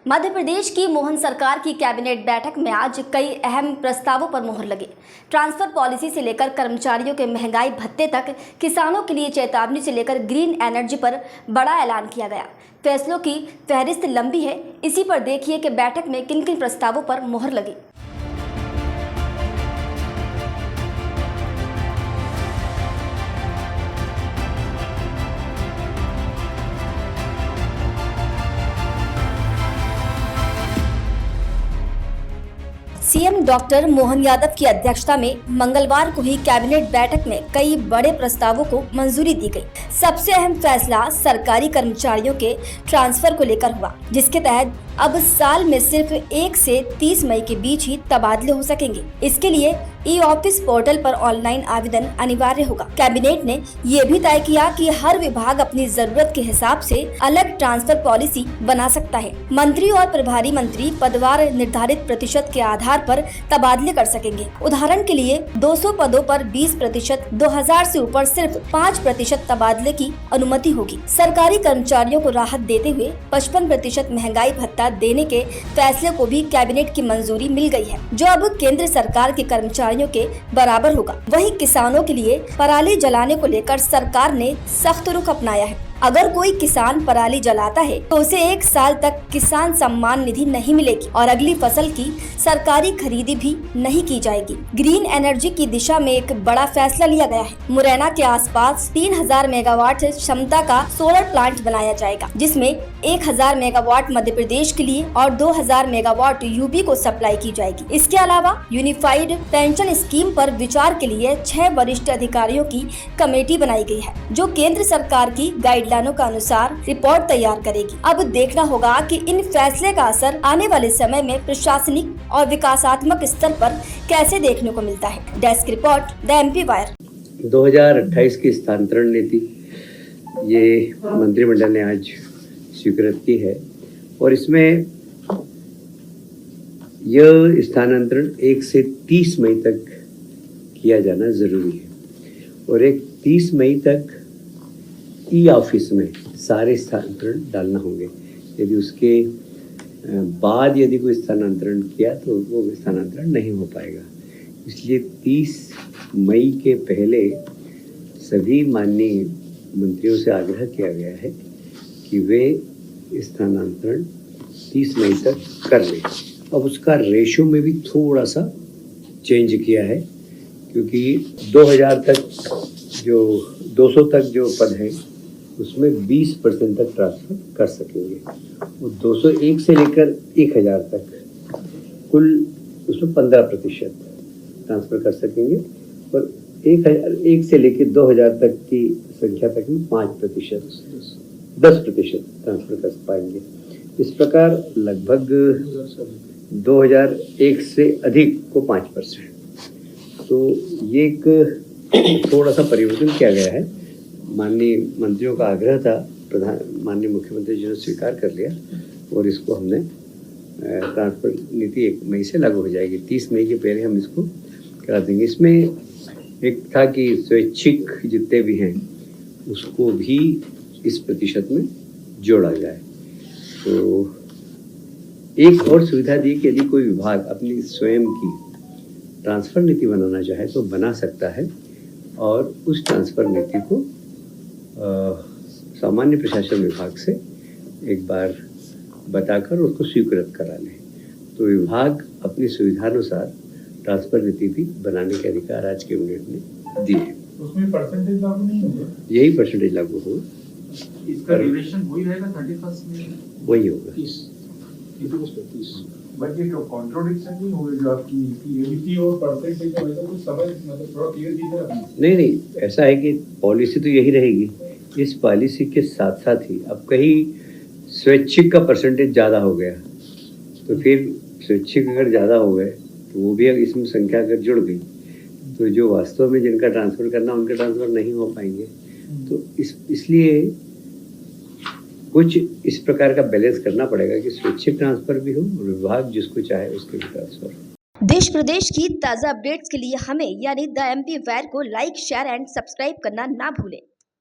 मध्य प्रदेश की मोहन सरकार की कैबिनेट बैठक में आज कई अहम प्रस्तावों पर मुहर लगी। ट्रांसफर पॉलिसी से लेकर कर्मचारियों के महंगाई भत्ते तक, किसानों के लिए चेतावनी से लेकर ग्रीन एनर्जी पर बड़ा ऐलान किया गया। फैसलों की फहरिस्त लंबी है, इसी पर देखिए कि बैठक में किन किन प्रस्तावों पर मुहर लगी। सीएम डॉक्टर मोहन यादव की अध्यक्षता में मंगलवार को ही कैबिनेट बैठक में कई बड़े प्रस्तावों को मंजूरी दी गई। सबसे अहम फैसला सरकारी कर्मचारियों के ट्रांसफर को लेकर हुआ, जिसके तहत अब साल में सिर्फ 1 से 30 मई के बीच ही तबादले हो सकेंगे। इसके लिए ई-ऑफिस पोर्टल पर ऑनलाइन आवेदन अनिवार्य होगा। कैबिनेट ने ये भी तय किया कि हर विभाग अपनी जरूरत के हिसाब से अलग ट्रांसफर पॉलिसी बना सकता है। मंत्री और प्रभारी मंत्री पदवार निर्धारित प्रतिशत के आधार पर तबादले कर सकेंगे। उदाहरण के लिए 200 पदों पर 20%, 2000 से ऊपर सिर्फ 5% तबादले की अनुमति होगी। सरकारी कर्मचारियों को राहत देते हुए 55% महंगाई भत्ता देने के फैसले को भी कैबिनेट की मंजूरी मिल गई है, जो अब केंद्र सरकार के कर्मचारियों के बराबर होगा। वहीं किसानों के लिए पराली जलाने को लेकर सरकार ने सख्त रुख अपनाया है। अगर कोई किसान पराली जलाता है तो उसे 1 साल तक किसान सम्मान निधि नहीं मिलेगी और अगली फसल की सरकारी खरीदी भी नहीं की जाएगी। ग्रीन एनर्जी की दिशा में एक बड़ा फैसला लिया गया है। मुरैना के आसपास 3000 मेगावाट क्षमता का सोलर प्लांट बनाया जाएगा, जिसमें 1000 मेगावाट मध्य प्रदेश के लिए और 2000 मेगावाट यूपी को सप्लाई की जाएगी। इसके अलावा यूनिफाइड पेंशन स्कीम पर विचार के लिए 6 वरिष्ठ अधिकारियों की कमेटी बनाई गई है, जो केंद्र सरकार की गाइडलाइनों का अनुसार रिपोर्ट तैयार करेगी। अब देखना होगा कि इन फैसले का असर आने वाले समय में प्रशासनिक और विकासात्मक स्तर पर कैसे देखने को मिलता है। Desk report, the MP wire. 2028 की स्थानांतरण नीति ये मंत्रिमंडल ने आज स्वीकृत की है और इसमें यह स्थानांतरण 1 से 30 मई तक किया जाना जरूरी है और 30 मई तक ई-ऑफिस में सारे स्थानांतरण डालना होंगे। यदि उसके बाद यदि कोई स्थानांतरण किया तो वो स्थानांतरण नहीं हो पाएगा। इसलिए 30 मई के पहले सभी माननीय मंत्रियों से आग्रह किया गया है कि वे स्थानांतरण 30 मई तक कर लें। अब उसका रेशो में भी थोड़ा सा चेंज किया है, क्योंकि 2000 तक जो 200 तक जो पद हैं उसमें 20% तक ट्रांसफर कर सकेंगे। वो 201 से लेकर 1000 तक कुल उसमें 15% ट्रांसफर कर सकेंगे और 1001 से लेकर 2000 तक की संख्या तक में 5%, 10% ट्रांसफर कर पाएंगे। इस प्रकार लगभग 2001 से अधिक को 5%। तो ये एक थोड़ा सा परिवर्तन किया गया है। माननीय मंत्रियों का आग्रह था, माननीय मुख्यमंत्री जी ने स्वीकार कर लिया और इसको हमने ट्रांसफर नीति 1 मई से लागू हो जाएगी। 30 मई के पहले हम इसको करा देंगे। इसमें एक था कि स्वैच्छिक जितने भी हैं उसको भी इस प्रतिशत में जोड़ा जाए। तो एक और सुविधा दी कि यदि कोई विभाग अपनी स्वयं की ट्रांसफर नीति बनाना चाहे तो बना सकता है और उस ट्रांसफर नीति को सामान्य प्रशासन विभाग से एक बार बताकर उसको स्वीकृत करा लें। तो विभाग अपनी सुविधानुसार ट्रांसफर नीति भी बनाने के अधिकार आज कैबिनेट ने दिए। उसमें परसेंटेज लागू नहीं होगा? यही परसेंटेज लागू होगा। इसका ड्यूरेशन वही रहेगा 31 में? वही होगा। 30 बट ये कॉन्ट्रोडिक्शन नहीं होगा जो आपकी यूनिटी और परसेंटेज का वैसा कुछ समझ मतलब थोड़ा क्लियर कीजिए आप। नहीं, ऐसा है कि पॉलिसी तो यही रहेगी। इस पॉलिसी के साथ साथ ही अब कहीं स्वैच्छिक का परसेंटेज ज़्यादा हो गया तो फिर स्वैच्छिक अगर ज़्यादा हो गए तो वो भी इसमें संख्या अगर जुड़ गई तो जो वास्तव में जिनका ट्रांसफ़र करना उनका ट्रांसफ़र नहीं हो पाएंगे। तो इसलिए कुछ इस प्रकार का बैलेंस करना पड़ेगा कि स्वैच्छिक ट्रांसफ़र भी हो और विभाग जिसको चाहे उसके भी ट्रांसफ़र हो। देश प्रदेश की ताज़ा अपडेट्स के लिए हमें यानी द एमपी वायर को लाइक, शेयर एंड सब्सक्राइब करना ना भूलें।